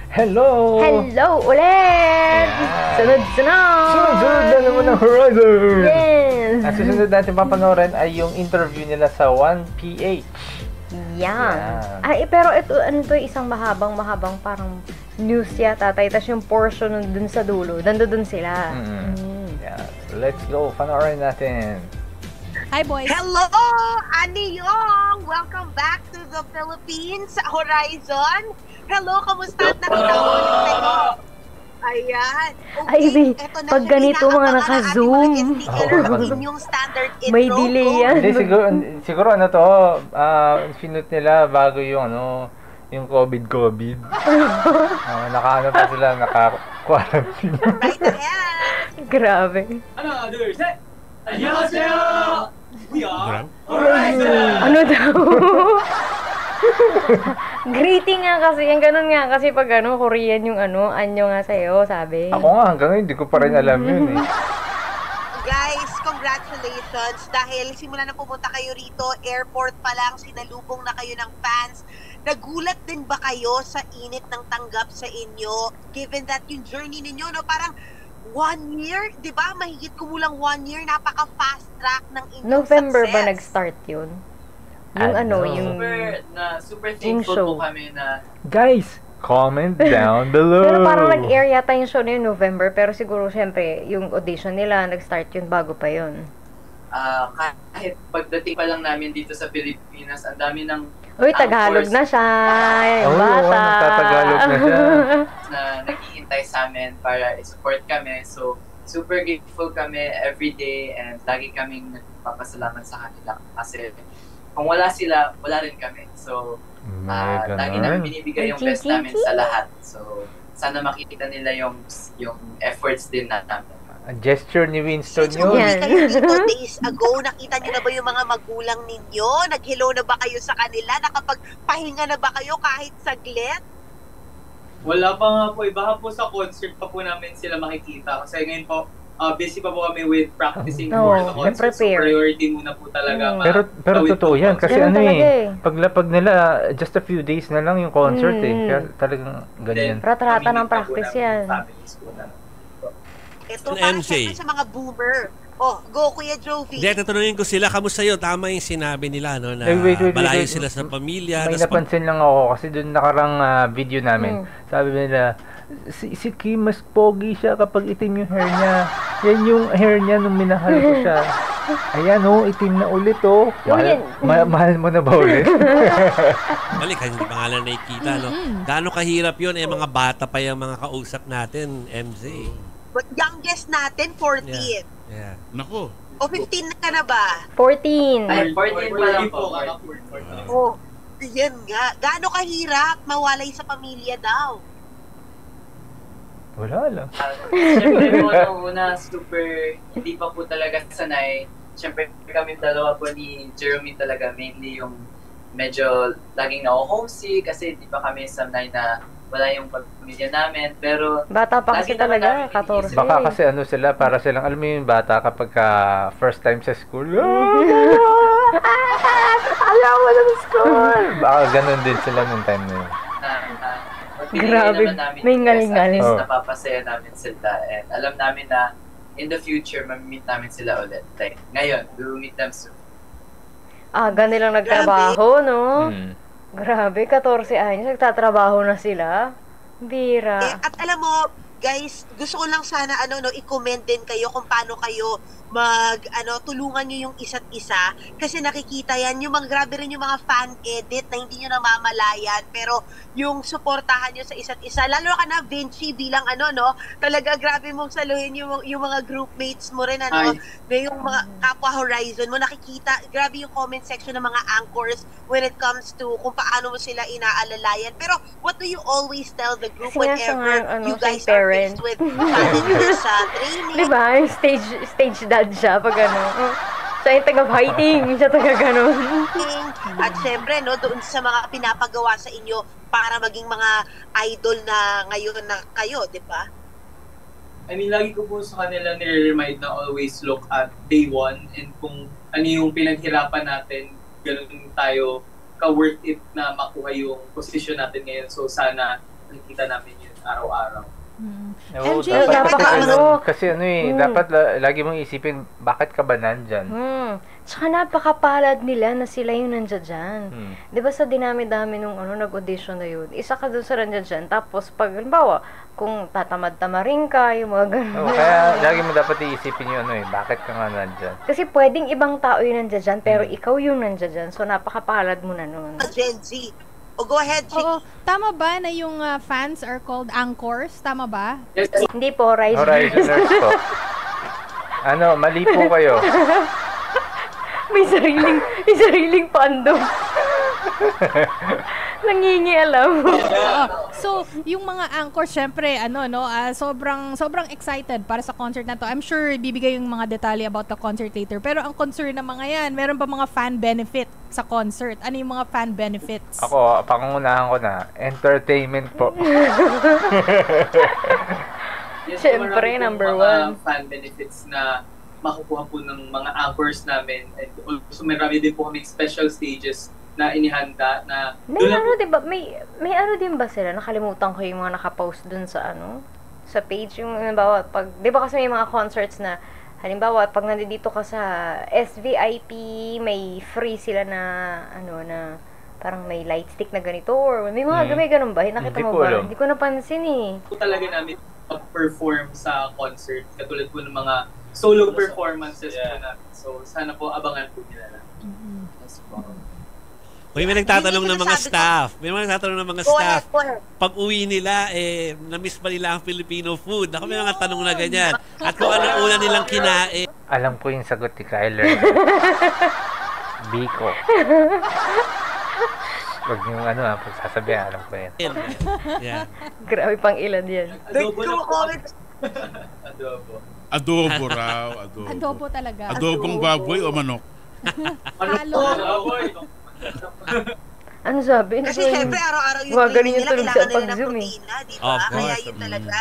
Hello! Hello ulit! Sunod-sunod! Sunod na naman ang Horizon! Yes! Ang susunod natin papanoorin ay yung interview nila sa 1PH. Yan. Ay, pero ito, ano to, isang mahabang parang news yata. Tapos yung portion dun sa dulo, nandun sila. Yeah. Let's go, panoorin natin. Hi, boys. Hello, Ani Yong! Welcome back to the Philippines Horizon. Hello, kamusta? Nakita ko ulit kayo. Ayan. Okay, Ay, eto na pag siya, ganito mga naka-zoom. Ang inyong standard intro. May delay yan. Hindi, siguro ano to, sinut nila bago yung yung COVID. Naka-ano pa sila, naka-quarantine. Right ahead. Grabe. 하나, 둘, 셋! 안녕하세요! We are Ano daw? Greeting nga kasi, yung ganun nga kasi pag Korean yung anyo nga sa'yo, sabi. Ako nga, hanggang ngayon, hindi ko pa rin alam yun eh. Guys, congratulations dahil simula na pumunta kayo rito, airport pa lang, sinalubong na kayo ng fans. Nagulat din ba kayo sa init ng tanggap sa inyo? Given that yung journey ninyo, parang 1 year, di ba? Mahigit kumulang 1 year, napaka-fast track ng inyong November success. ba nag-start yun? Yung yung... super thankful show. po kami na Guys, comment down below. Pero parang nag-air yata yung show na yun November, pero siguro syempre yung audition nila nag-start yun bago pa yun. kahit pagdating pa lang namin dito sa Pilipinas, ang dami ng Uy, Tagalog na siya, yung bata. Nagtatagalog na siya. na naghihintay sa amin para i-support kami. So, super grateful kami every day and lagi kaming nagpapasalamat sa kanila kasi kung wala sila, wala rin kami. So, lagi namin binibigay yung best namin sa lahat. So, sana makikita nila yung efforts din namin. Ang gesture ni Winston Since yun. umuwi kayo dito days ago, nakita niyo na ba yung mga magulang ninyo? Nag-hello na ba kayo sa kanila? Nakapagpahinga na ba kayo kahit saglit? Wala pa nga po. Baka po sa concert pa po namin sila makikita. Kasi ngayon po, busy pa po kami with practicing for the concert. So, priority muna po talaga. Pero totoo yan. Kasi paglapag nila, just a few days na lang yung concert eh. Kaya talagang ganyan. Rata-rata ng practice yan. Ito para syempre sa mga boomer. Oh, go Kuya Jovi. Hindi, tatanungin ko sila, kamusta yun? Tama yung sinabi nila, no? Na malayo sila sa pamilya. May napansin lang ako kasi doon nakarang video namin. Sabi nila, si Kim mas pogi siya kapag itim yung hair niya. Yan yung hair niya nung minahal ko siya. Ayan itim na ulit mahal mo na ba ulit? Balik, hindi pangalan nakikita, no? Gaano kahirap yun, mga bata pa yung mga kausap natin, MZ. But youngest natin, 14. Yeah. Nako. O 15 na ka na ba? 14. Ay, 14 pa lang po. Oh, yan nga. Gaano kahirap mawalay sa pamilya daw? Wala lang. Siyempre po, una, super, hindi pa po talaga sanay. Siyempre kami dalawa po ni Jeremy talaga, mainly yung medyo laging na-homesick kasi di ba kami sanay na wala yung pamilya namin, pero bata pa kasi talaga, 14. Baka kasi sila, para silang, alam mo yung bata kapag first time sa school, ayaw mo na sa school. Baka ganun din sila nung time na yun. Grabe, may ngaling-ngaling. Napapasaya namin sila and alam namin na in the future, mamimit namin sila ulit. Like, ngayon, we will meet them soon. Nilang nagtrabaho, no? Grabe, 14 anyos, nagtatrabaho na sila. Bira. At alam mo, guys, gusto ko lang sana i-comment din kayo kung paano kayo tulungan nyo yung isa't isa kasi nakikita yan, yung mga grabe rin yung mga fan edit na hindi nyo namamalayan pero yung suportahan nyo sa isa't isa, lalo ka na Vinci bilang talaga grabe mong saluhin yung mga groupmates mo rin na yung mga kapwa Horizon mo, nakikita grabe yung comment section ng mga anchors when it comes to kung paano mo sila inaalalayan. Pero what do you always tell the group whenever you guys are faced with challenges sa training? Diba? Stage dad siya pag siya yung taga-fighting, siya taga-ganon. At syempre, doon sa mga pinapagawa sa inyo para maging mga idol na ngayon na kayo, di ba? I mean, lagi ko po sa kanila nire-remind na always look at day one and kung ano yung pinaghirapan natin, ganun tayo ka-worth it na makuha yung position natin ngayon. So sana nakikita namin yun araw-araw. Oo, MJ, kasi dapat lagi mong isipin, bakit ka ba nandyan? Tsaka napakapalad nila na sila yung nandiyan dyan. Di ba sa dinami-dami nung nag-audition na yun, isa ka doon sa nandiyan dyan, tapos pag, halimbawa, kung tatamad-tamarin ka, yung mga ganun. Kaya lagi mo dapat iisipin yung bakit ka nga nandyan? Kasi pwedeng ibang tao yung nandiyan dyan, pero ikaw yung nandiyan dyan, so napakapalad mo na nun. Gen Z. Go ahead, Chicky. Oo. Tama ba na yung fans are called anchors? Tama ba? Yes, Hindi po, Horizoners. Horizoners po. Mali po kayo. may sariling fandom. Nangingialam. Oo. So, yung mga anchors, syempre, sobrang excited para sa concert na to. I'm sure bibigay yung mga detalye about the concert later. Pero ang concern ng mga yan, meron pa mga fan benefit sa concert. Ano yung mga fan benefits? Ako, pangungunahan ko na, entertainment po. yes, Siyempre, marami number pong mga one. fan benefits na makukuha po ng mga anchors namin. And also, marami din po kami special stages na inihanda na Diba? May din ba sila? Nakalimutan ko yung mga nakapost dun sa sa page. Yung halimbawa, di ba kasi may mga concerts na halimbawa, pag nandito ka sa SVIP, may free sila na na parang may light stick na ganito or may mga may ganun ba? Nakita Hindi mo ko ba? alam. Hindi ko napansin talaga namin mag-perform sa concert katulad po ng mga solo performances po namin. So, sana po abangan po nila na. Yes po. Uy, may nagtatanong ng mga staff. May mga nagtatanong ng mga Go staff. ahead. Pag uwi nila, na-miss ba nila ang Filipino food? Ako may mga tanong na ganyan. At kung ano una nilang kinain. Alam ko yung sagot ni Kyler. Biko. Huwag yung pagsasabihan, alam ko yan. Yeah. Grabe pang ilan yan. Adobo na po. Comment. Adobo. Adobo raw, adobo. Adobo talaga. Adobong baboy o manok? Halo. Ano sabi? Kasi syempre araw-araw yung Mga training ganun yung nila, tulog sa kailangan nila ng pag-zoom protina, di Of ba? course. Kaya yun talaga,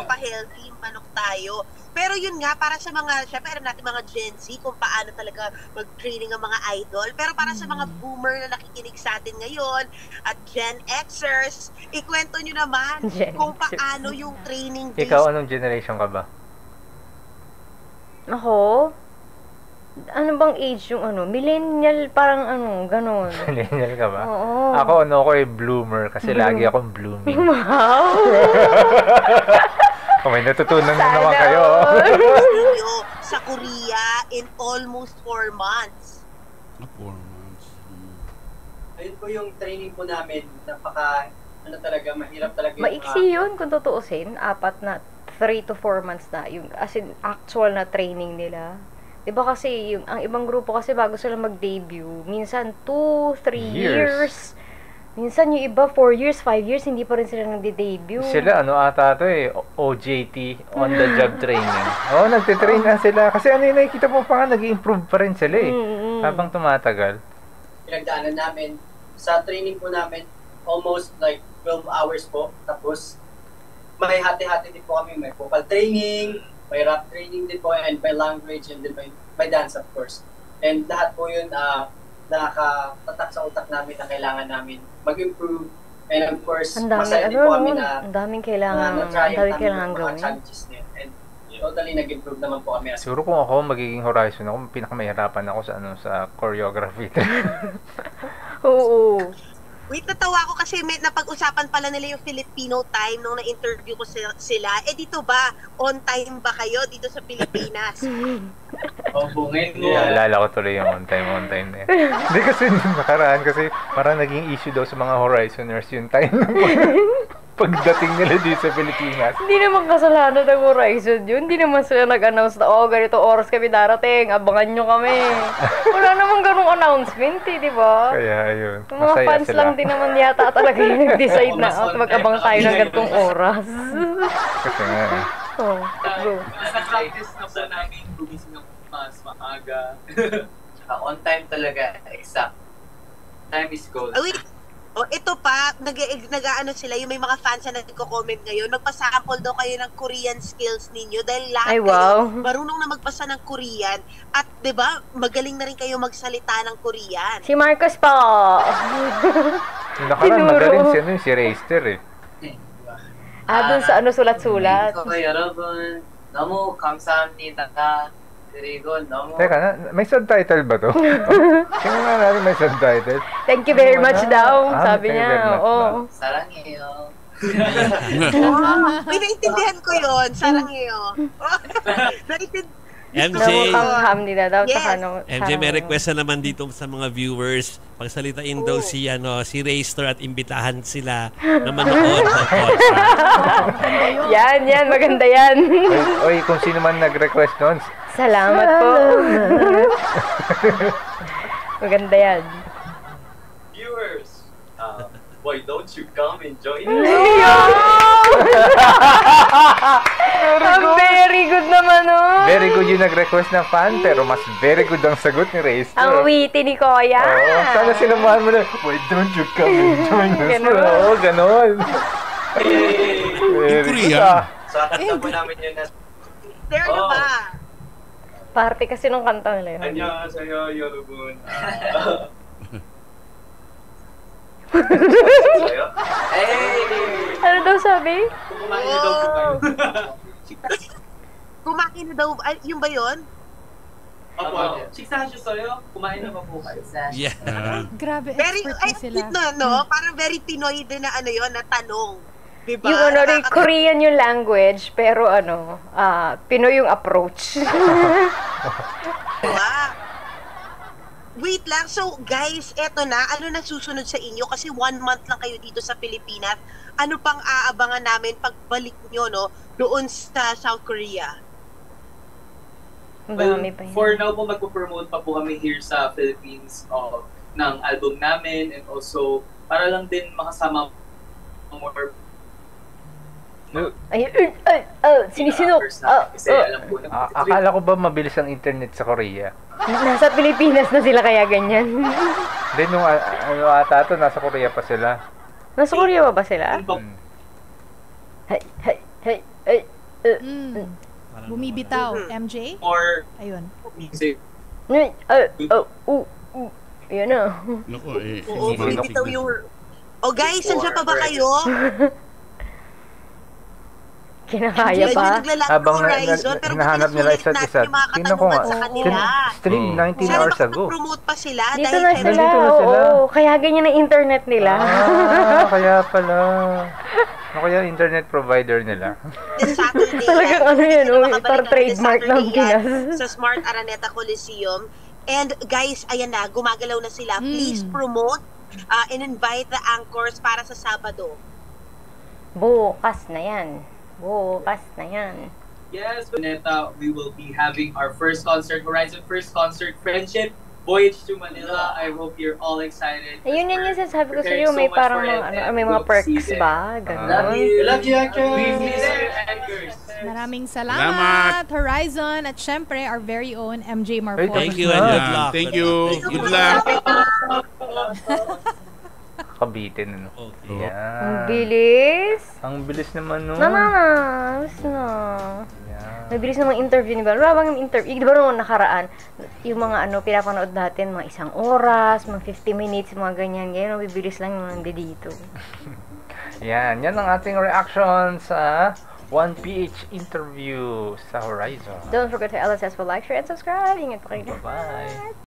pa-healthy, manok tayo. Pero yun nga, para sa mga, syempre alam natin mga Gen Z, kung paano talaga mag-training ang mga idol. Pero para sa mga boomer na nakikinig sa atin ngayon, at Gen Xers, ikwento nyo naman kung paano yung training days. Ikaw, anong generation ka ba? Ako? Ano bang age yung millennial parang ganon. Millennial ka ba? Oo. Ako, bloomer kasi lagi akong blooming. Wow! May natutunan na naman Sana kayo. Ninyo sa Korea in almost 4 months. 4 months. Ayun po yung training po namin. Talaga, mahirap talaga yung Maiksi yun kung tutuusin. 3 to 4 months na. Yung, as in, actual na training nila. Diba kasi, ang ibang grupo kasi bago sila mag-debut, minsan 2, 3 years. Minsan yung iba, 4 years, 5 years, hindi pa rin sila nagde-debut. Sila, OJT, on the job training. Nagtitrain na sila. Kasi nakikita mo pa nga, nag-improve pa rin sila habang tumatagal. Pinagdaanan namin. Sa training po namin, almost like 12 hours po. Tapos, may hati-hati din po kami. May vocal training, may rap training din po, and may language, and then may dance, of course. And lahat po yun, nakatatak sa utak namin na kailangan namin mag-improve. And of course, masaya din po kami na ang daming kailangan gawin. Challenges na yun. And totally nag-improve naman po kami. Siguro kung ako magiging Horizon, ako pinakamahirapan ako sa choreography. Oo. Wait, natawa ko kasi may napag-usapan pala nila yung Filipino time nung na-interview ko sila. Dito ba? On time ba kayo dito sa Pilipinas? Opo, ngayon Alala ko tuloy yung on time na yan. Hindi kasi nakaraan kasi parang naging issue daw sa mga Horizoners yung time pagdating nila dito sa Pilipinas. Hindi naman kasalanan ng Horizon yun. Hindi naman sila nag-announce na, ganito oras kami darating, abangan nyo kami. Wala namang ganung announcement di ba? Kaya ayun, Yung mga masaya fans sila. lang din naman yata talaga yung nag-decide na mag-abang tayo ng ganitong oras. Kasi nga Go. Nasa-practice na po namin gumising ng mas maaga. On time talaga, exact. Time is gold. Wait, ito pa, nag-ano sila, yung may mga fans na nagko-comment ngayon, magpa-sample daw kayo ng Korean skills ninyo dahil lahat kayo marunong na magbasa ng Korean at 'di ba, magaling na rin kayo magsalita ng Korean. Si Marcos po! yung nakaraan magaling si Rayster Dun sa ano, sulat-sulat. 여러분 너무 감사합니다. 그리고 너무 Teka, may subtitle ba to? Tingnan nga natin may subtitle. Thank you very much daw, sabi thank you niya. very much Oo. 사랑해요. May naintindihan ko yun. Sarangyo. MJ, Namukhang nila daw. Yes. Saka, no, MJ, may request na naman dito sa mga viewers. Pagsalitain daw si Raystar at imbitahan sila na manood ng concert. Yan, maganda yan. Oy, kung sino man nag-request nun, Salamat po. Maganda yan. Viewers, why don't you come and join us? Very good naman, oh. very good yung nag-request na fan, pero mas very good ang sagot ni Race. Ang witty ni Kuya. Oo, sana sinamahan mo na, why don't you come and join us? Ganon. Oo, ganon. In Korea. So, kanta po namin yun na There na ba? Parte kasi nung kanta nila yun. 안녕하세요 여러분. Ano daw sabi? Kumain na daw po kayo. Kumain na daw. Ay, yung ba yun? Opo. 식사하셨어요? kumain na ba po kayo? Yeah. Grabe, Very, expert ay, po sila. no? Parang very Pinoy din na ano yun, na tanong. Diba? Yung ano, Korean yung language, pero ano, Pinoy yung approach. Diba? Wait lang. So, guys, eto na. Ano na susunod sa inyo? Kasi 1 month lang kayo dito sa Pilipinas. Ano pang aabangan namin pagbalik nyo, no? Doon sa South Korea? Ang Well, dami pa yun. for now po, magpo-promote pa po kami here sa Philippines ng album namin, and also para lang din makasama more Sinisinok. kasi alam po na Akala ko ba mabilis ang internet sa Korea? Nasa Pilipinas na sila kaya ganyan. Then nung ano ata to, nasa Korea pa sila. Nasa Korea ba sila? Hmm. Hey. Bumibitaw. MJ? more Ayun. music. Yan na. Naku, Oo, bumibitaw yung... Oh, guys, nandiyan pa ba kayo? Kinakaya Medyo pa. naglalaro Habang Horizon, pero hinahanap nila pinasulit isa't natin isa. yung mga Tingnan ko nga. katanungan sa kanila. Stream 19 Sana hours ago. makapag-promote pa sila. Dito dahil na kaya- sila. Nandito na sila. Oo, kaya ganyan ang internet nila. Kaya pala. Ano kaya internet provider nila? This Saturday. Talagang ano yan, Sila oh, makabalik parang kami this trademark ng Saturday yan Pinas. Sa Smart Araneta Coliseum. And guys, ayan na, gumagalaw na sila. Please promote and invite the anchors para sa Sabado. Bukas na yan. Yes, Vanessa, we will be having our first concert, Horizon first concert, Friendship, Voyage to Manila. I hope you're all excited. Ayun yun yung sasabi ko sa Preparing iyo, so may much parang for it, mga, and may we mga hope to see perks them. ba? Love Ganon. you. Love you, Anchor. We miss you, anchors. Maraming salamat, Horizon, at syempre, our very own MJ Marfo. Thank you and good luck. Thank you. Good luck. Kabitin, ano? Okay. Ang Yan. bilis. Ang bilis naman, no? Nananas na. Yan. May bilis namang interview ni Bal. Wala bang interview? Di ba nung nakaraan, yung mga pinapanood natin, mga 1 oras, mga 50 minutes, mga ganyan. Ganyan, mabibilis lang yung nandito. Yan ang ating reaction sa 1PH interview sa Horizon. Don't forget to LSS for like, share, and subscribe. Ingat po kayo. Bye-bye.